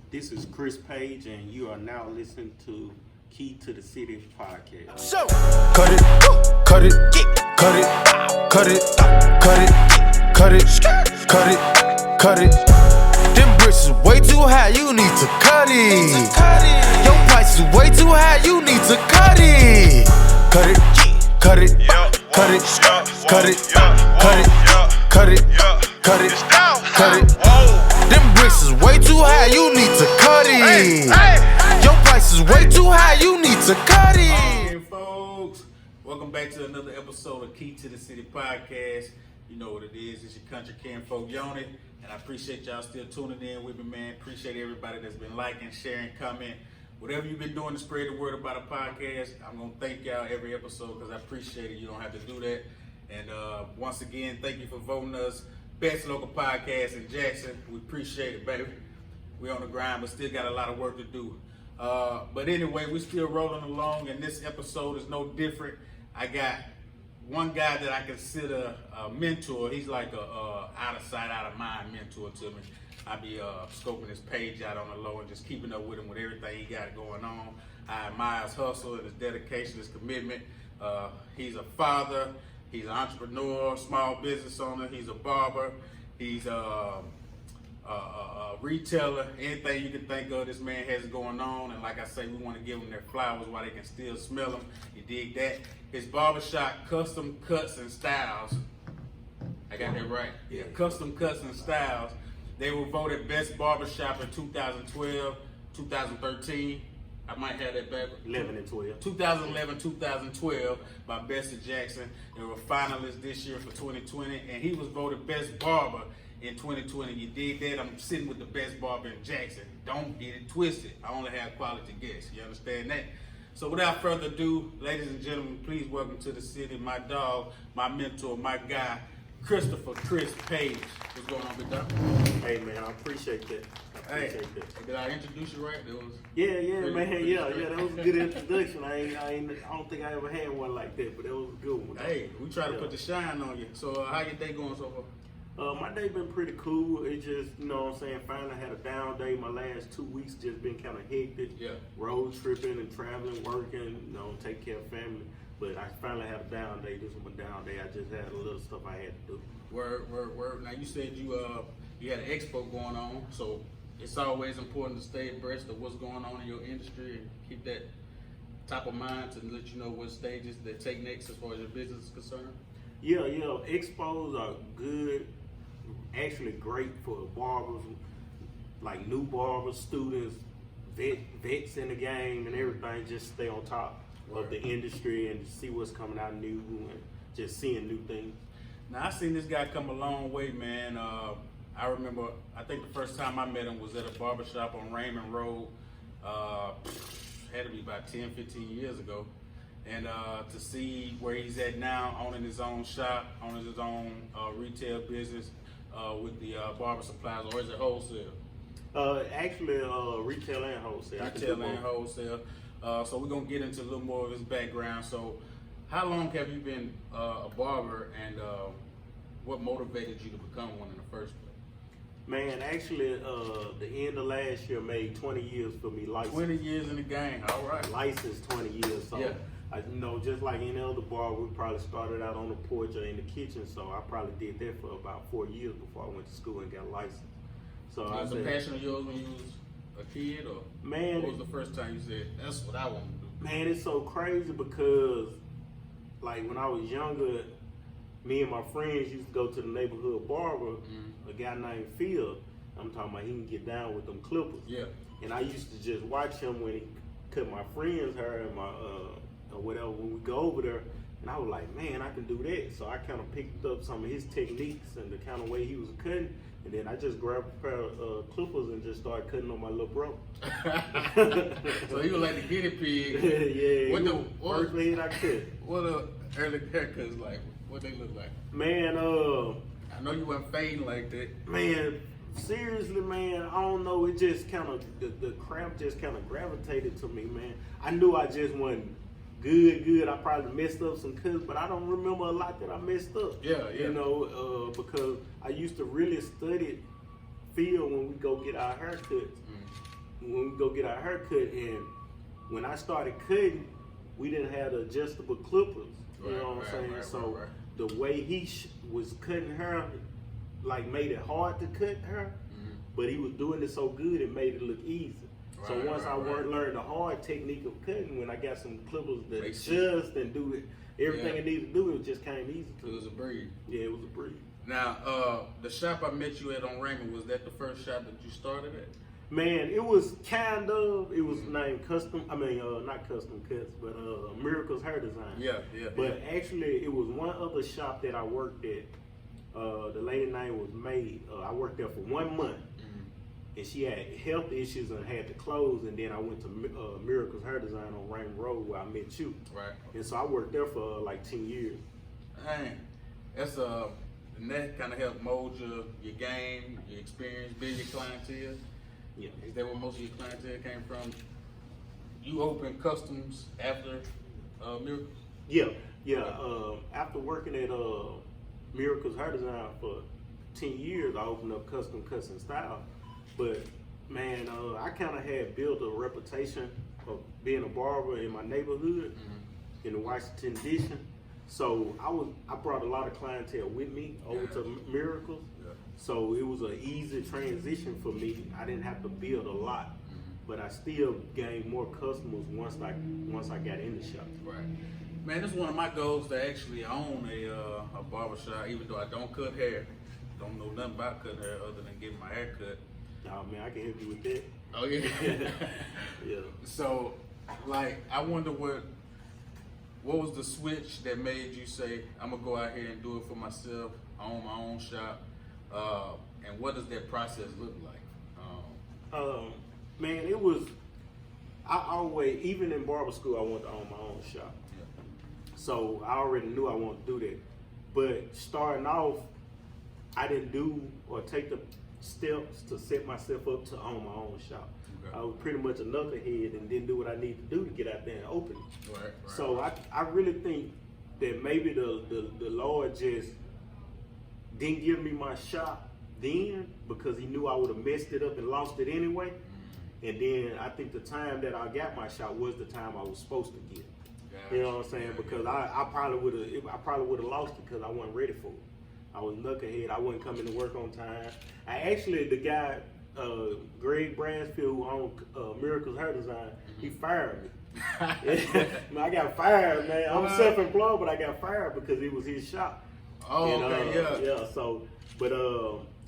This is Chris Paige, and you are now listening to Key to the City podcast. So, cut it, cut it, cut it, cut it, cut it, cut it, cut it, cut it. Them bricks is way too high, you need to cut it. Your price is way too high, you need to cut it. Cut it, cut it, cut it, cut it, cut it, cut it, cut it, cut it. Them bricks is way too high, you need to cut it. Your price is way too high, you need to cut it. Hey folks, welcome back to another episode of Key to the City podcast. You know what it is, it's your country kinfolk Yoni, and I appreciate y'all still tuning in with me, man. Appreciate everybody that's been liking, sharing, comment. Whatever you've been doing to spread the word about a podcast, I'm going to thank y'all every episode because I appreciate it. You don't have to do that. And once again, thank you for voting us best local podcast in Jackson. We appreciate it, baby. We on the grind, but still got a lot of work to do. But anyway, we still rolling along, and this episode is no different. I got one guy that I consider a mentor. He's like a out of sight, out of mind mentor to me. I be scoping his page out on the low and just keeping up with him with everything he got going on. I admire his hustle and his dedication, his commitment. He's a father. He's an entrepreneur, small business owner. He's a barber. He's a retailer. Anything you can think of, this man has going on. And like I say, we want to give them their flowers while they can still smell them. You dig that? His barbershop, Custom Cuts and Styles. I got that right. Yeah, Custom Cuts and Styles. They were voted best barbershop in 2012, 2013. I might have that back. 11 and 12. 2011, 2012 by Best of Jackson. They were finalists this year for 2020, and he was voted best barber in 2020. You did that. I'm sitting with the best barber in Jackson. Don't get it twisted. I only have quality guests. You understand that? So without further ado, ladies and gentlemen, please welcome to the city my dog, my mentor, my guy, Christopher Chris Paige. What's going on, big dog? Hey, man, I appreciate that. Hey, did I introduce you right? Yeah, man, that was a good introduction. I don't think I ever had one like that, but that was a good one. Hey, we try to put the shine on you. So how your day going so far? My day been pretty cool. It just, you know what I'm saying, finally had a down day. My last 2 weeks just been kind of hectic. Yeah. Road tripping and traveling, working, you know, take care of family. But I finally had a down day. This was my down day. I just had a little stuff I had to do. Word. Now you said you had an expo going on, so it's always important to stay abreast of what's going on in your industry and keep that top of mind to let you know what stages they take next as far as your business is concerned. Yeah. Expos are good, actually great for barbers, like new barbers, students, vets in the game and everything. Just stay on top of the industry and see what's coming out new and just seeing new things. Now I seen this guy come a long way, man. I remember, I think the first time I met him was at a barbershop on Raymond Road. Had to be about 10, 15 years ago. And to see where he's at now, owning his own shop, owning his own retail business with the barber supplies, or is it wholesale? Actually, retail and wholesale. Retail and wholesale. So we're going to get into a little more of his background. So how long have you been a barber, and what motivated you to become one in the first place? Man, actually, the end of last year made 20 years for me. Licensed. 20 years in the game, all right. Licensed 20 years, so, yeah. Just like any other bar, we probably started out on the porch or in the kitchen, so I probably did that for about 4 years before I went to school and got licensed. So was a passion of yours when you was a kid, or man, what was the first time you said, that's what I want to do? Man, it's so crazy because, like, when I was younger, me and my friends used to go to the neighborhood barber, a guy named Phil. I'm talking about he can get down with them clippers. Yeah. And I used to just watch him when he cut my friend's hair and my or whatever when we go over there. And I was like, man, I can do that. So I kind of picked up some of his techniques and the kind of way he was cutting. And then I just grabbed a pair of clippers and just started cutting on my little bro. So you were like the guinea pig. Yeah. First head I cut. What the early haircuts like? What they look like? Man, I know you weren't fading like that. Man, seriously, man, I don't know. It just kind of, the crap just kind of gravitated to me, man. I knew I just wasn't good. I probably messed up some cuts, but I don't remember a lot that I messed up. Yeah. You know, because I used to really study Phil when we go get our haircuts. when we go get our hair cut, and when I started cutting, we didn't have the adjustable clippers. You know what I'm saying? So the way he was cutting hair, like made it hard to cut hair, but he was doing it so good it made it look easy. So once I learned the hard technique of cutting, when I got some clippers that adjust and do it, everything I needed to do, it just came easy. It was a breeze. Yeah, it was a breeze. Now, the shop I met you at on Raymond, was that the first shop that you started at? Man, it was kind of, it was named not Custom Cuts, but Miracles Hair Design. Yeah. But actually, it was one other shop that I worked at. The lady name was May. I worked there for 1 month. And she had health issues and had to close, and then I went to Miracles Hair Design on Raymond Road where I met you. Right. And so I worked there for like 10 years. Dang, that's and that kind of helped mold your game, your experience, build your clientele. Yeah. Is that where most of your clientele came from? You opened customs after Miracles? Yeah. After working at Miracles Hair Design for 10 years, I opened up Custom Cuts and Style. But man, I kind of had built a reputation of being a barber in my neighborhood in the Washington D.C. So I brought a lot of clientele with me over to Miracles. Yeah. So it was an easy transition for me. I didn't have to build a lot, but I still gained more customers once I got in the shop. Right. Man, it's one of my goals to actually own a barbershop, even though I don't cut hair. Don't know nothing about cutting hair other than getting my hair cut. Oh man, I can help you with that. Oh yeah. Yeah. So, like, I wonder what was the switch that made you say, I'm gonna go out here and do it for myself, own my own shop, and what does that process look like? Man, it was. I always, even in barber school, I wanted to own my own shop. Yeah. So I already knew I wanted to do that. But starting off, I didn't do or take the steps to set myself up to own my own shop. Okay. I was pretty much a knucklehead and didn't do what I needed to do to get out there and open it. Right. So I really think that maybe the Lord just didn't give me my shop then because he knew I would have messed it up and lost it anyway. And then I think the time that I got my shot was the time I was supposed to get. You know what I'm saying? Because I probably would have lost it because I wasn't ready for it. I was knucklehead. I wasn't coming to work on time. The guy, Greg Bransfield, who owned Miracles Hair Design, he fired me. I got fired, man. I'm self-employed, but I got fired because it was his shop. Oh, okay, yeah. So, but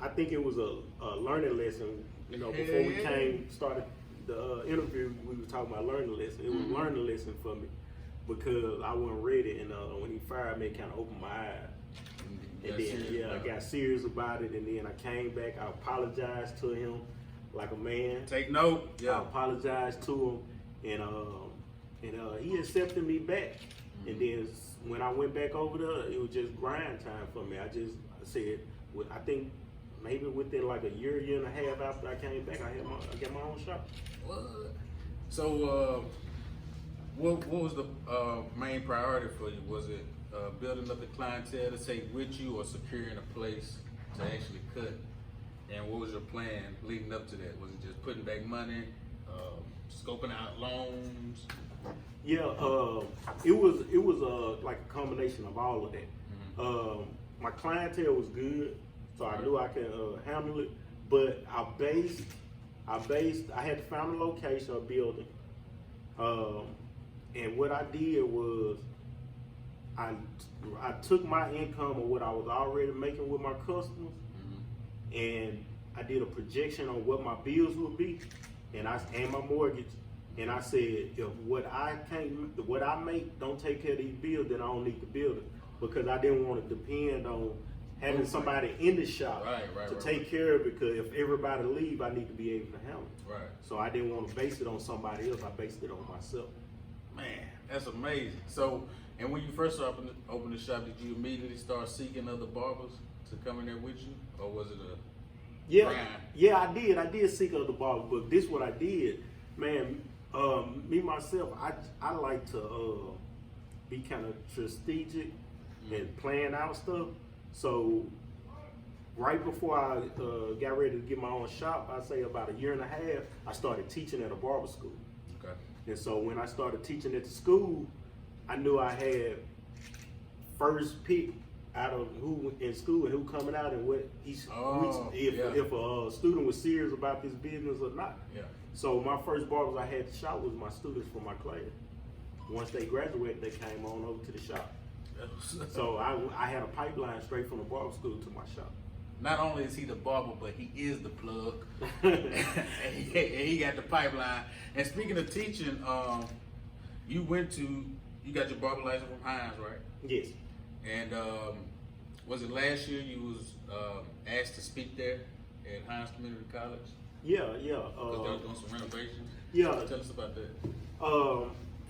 I think it was a learning lesson. You know, before we started the interview, we were talking about learning lesson. It was a learning lesson for me because I wasn't ready, and when he fired me, it kind of opened my eyes. And then, I got serious about it, and then I came back. I apologized to him like a man. Take note. Yeah. I apologized to him, and he accepted me back. And then when I went back over there, it was just grind time for me. I said, I think maybe within like a year and a half after I came back, I got my own shop. What? So, what was the main priority for you? Was it building up the clientele to take with you, or securing a place to actually cut? And what was your plan leading up to that? Was it just putting back money, scoping out loans? Yeah, it was like a combination of all of that. My clientele was good, so I knew I could handle it. But I had to find a location, a building, and what I did was I took my income of what I was already making with my customers, and I did a projection on what my bills would be, and my mortgage, and I said, if what I make don't take care of these bills, then I don't need to build it, because I didn't want to depend on having somebody in the shop to take care of it, because if everybody leave, I need to be able to handle it. Right. So I didn't want to base it on somebody else. I based it on myself. Man, that's amazing. So, and when you first opened the shop, did you immediately start seeking other barbers to come in there with you, or was it a grind? Yeah, I did. I did seek other barbers, but this what I did, man. Me myself, I like to be kind of strategic and plan out stuff. So right before I got ready to get my own shop, I say about a year and a half, I started teaching at a barber school. Okay. And so when I started teaching at the school, I knew I had first pick out of who in school and who coming out and what if a student was serious about this business or not. Yeah. So my first barbers I had to shop was my students from my class. Once they graduated, they came on over to the shop. So I had a pipeline straight from the barber school to my shop. Not only is he the barber, but he is the plug. and he got the pipeline. And speaking of teaching, you got your barber license from Hines, right? Yes. And was it last year you was asked to speak there at Hines Community College? Yeah. Because they were doing some renovations? Yeah. Tell us about that.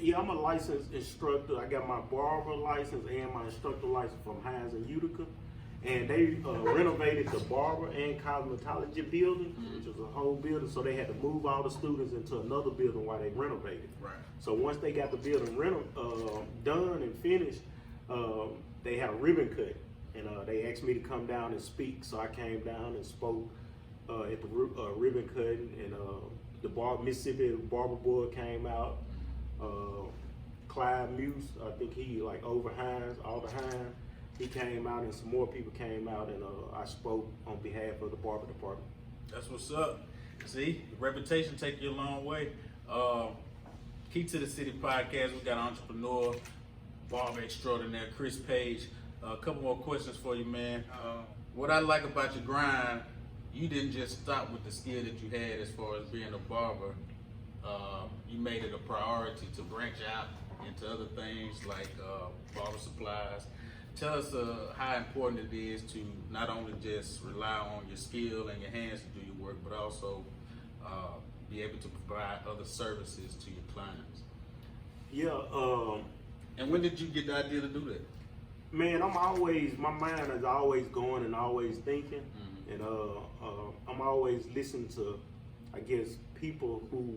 Yeah, I'm a licensed instructor. I got my barber license and my instructor license from Hines in Utica. And they renovated the barber and cosmetology building, which was a whole building. So they had to move all the students into another building while they renovated. Right. So once they got the building done and finished, they had a ribbon cut. And they asked me to come down and speak. So I came down and spoke at the ribbon cutting. And the Mississippi Barber Board came out. Clyde Muse, I think he over Hines, all the Hines. He came out and some more people came out and I spoke on behalf of the barber department. That's what's up. See, reputation take you a long way. Key to the City podcast, we got entrepreneur, barber extraordinaire, Chris Paige. A couple more questions for you, man. What I like about your grind, you didn't just stop with the skill that you had as far as being a barber. You made it a priority to branch out into other things like barber supplies. Tell us how important it is to not only just rely on your skill and your hands to do your work, but also be able to provide other services to your clients. Yeah. And when did you get the idea to do that? Man, my mind is always going and always thinking. And I'm always listening to, I guess, people who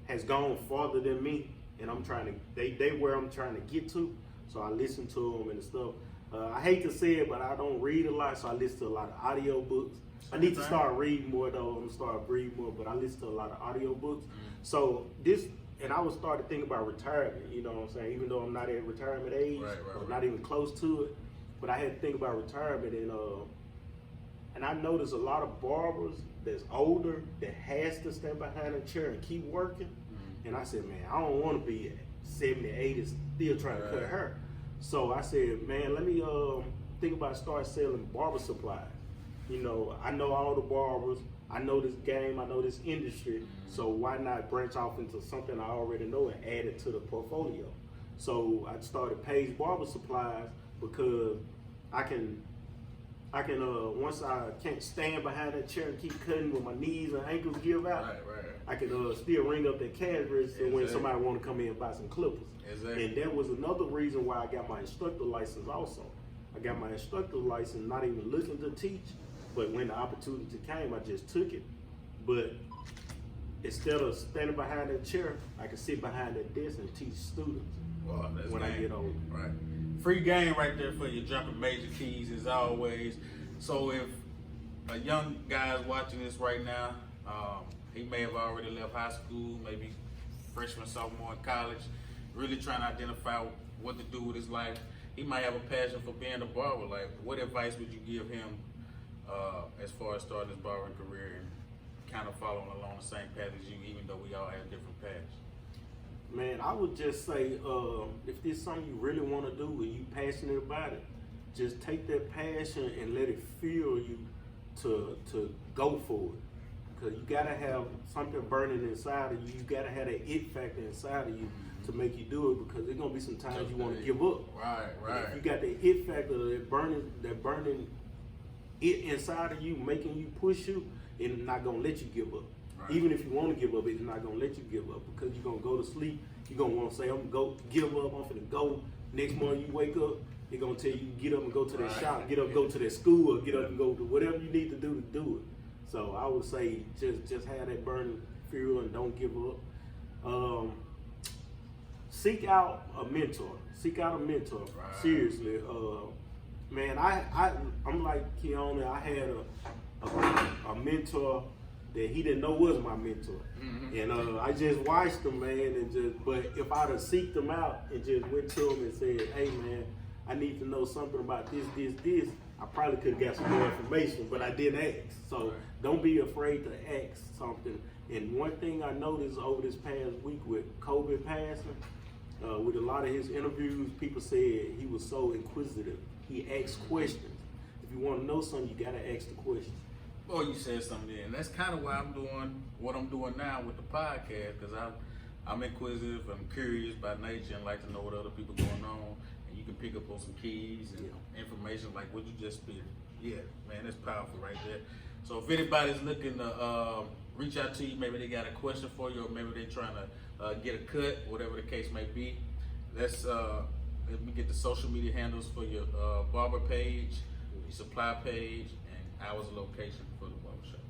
has gone farther than me. And I'm trying to, they where I'm trying to get to. So I listen to them and stuff. I hate to say it, but I don't read a lot, so I listen to a lot of audio books. I need to start reading more though. I'm gonna start reading more, but I listen to a lot of audio books. So and I was starting to think about retirement. You know what I'm saying? Even though I'm not at retirement age, or not even close to it, but I had to think about retirement, and I noticed a lot of barbers that's older that has to stand behind a chair and keep working. And I said, man, I don't want to be 70, 80, still trying to cut hair. So I said, man, let me think about start selling barber supplies. You know, I know all the barbers, I know this game, I know this industry, so why not branch off into something I already know and add it to the portfolio? So I started Paige Barber Supplies because I can once I can't stand behind that chair and keep cutting when my knees and ankles give out, I can still ring up that cash register when somebody want to come in and buy some clippers. And that was another reason why I got my instructor license also. I got my instructor license not even looking to teach, but when the opportunity came, I just took it. But instead of standing behind that chair, I can sit behind that desk and teach students when I get older. Right. Free game right there for you, dropping major keys as always. So if a young guy is watching this right now, he may have already left high school, maybe freshman, sophomore in college, really trying to identify what to do with his life. He might have a passion for being a barber. Like, what advice would you give him as far as starting his barbering career and kind of following along the same path as you, even though we all have different paths? Man, I would just say, if there's something you really want to do and you passionate about it, just take that passion and let it fuel you to go for it. Because you gotta have something burning inside of you. You gotta have that it factor inside of you to make you do it. Because there's gonna be some times you want to give up. Right. If you got that it factor, that burning it inside of you, making you push you, it's not gonna let you give up. Right. Even if you want to give up, it's not gonna let you give up because you're gonna go to sleep. You're gonna want to say, "I'm gonna give up. I'm finna go." Next morning you wake up, they're gonna tell you get up and go to that shop, get up, go to that school, or get up and go do whatever you need to do it. So I would say just have that burning fuel and don't give up. Seek out a mentor. Seriously. Man, I'm like Keone. I had a mentor that he didn't know was my mentor, and I just watched him, man, but if I'd have seeked him out and just went to him and said, hey, man, I need to know something about this, I probably could have got some more information, but I didn't ask. So don't be afraid to ask something. And one thing I noticed over this past week with COVID passing, with a lot of his interviews, people said he was so inquisitive. He asked questions. If you want to know something, you got to ask the question. Well, you said something there, and that's kind of why I'm doing what I'm doing now with the podcast, because I'm inquisitive, I'm curious by nature, and like to know what other people going on, and you can pick up on some keys and information like what you just spit. Yeah, man, that's powerful right there. So if anybody's looking to reach out to you, maybe they got a question for you, or maybe they're trying to get a cut, whatever the case may be, let me get the social media handles for your barber page, your supply page, and hours of location for the barbershop.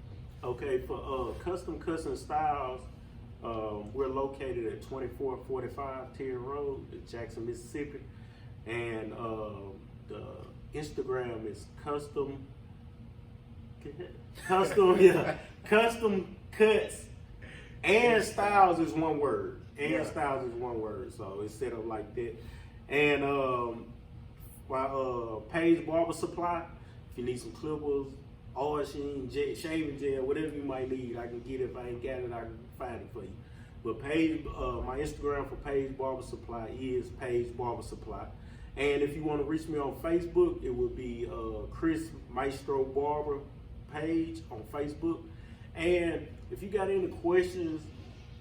Okay, for custom cuts and styles, we're located at 2445 Tier Road in Jackson, Mississippi, and the Instagram is custom cuts and styles is one word. Styles is one word, so it's set up like that. And my Paige Barber Supply, if you need some clippers, oil sheen, shaving gel, whatever you might need, I can get it. If I ain't got it, I can find it for you. But Paige, my Instagram for Paige Barber Supply is Paige Barber Supply. And if you want to reach me on Facebook, it would be Chris Maestro Barber page on Facebook. And if you got any questions,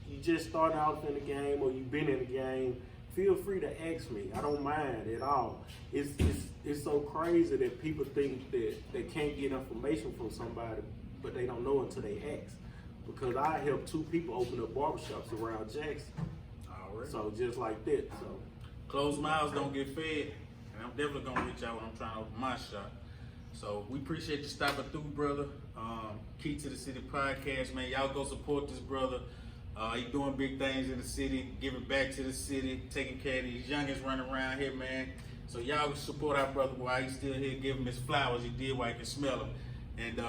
you just starting out in the game or you've been in the game, feel free to ask me. I don't mind at all. It's so crazy that people think that they can't get information from somebody, but they don't know until they ask. Because I helped 2 people open up barbershops around Jackson. All right. So just like that. So Closed mouths don't get fed, and I'm definitely gonna reach out when I'm trying to open my shop. So we appreciate you stopping through, brother. Key to the City podcast, man. Y'all go support this brother. He doing big things in the city, giving back to the city, taking care of these youngins running around here, man. So y'all support our brother while he's still here, give him his flowers. He did while he can smell them. And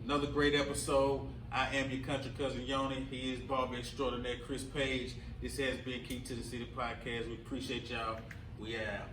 another great episode. I am your country cousin Yoni. He is barber extraordinaire Chris Paige. This has been Key to the City podcast. We appreciate y'all. We out.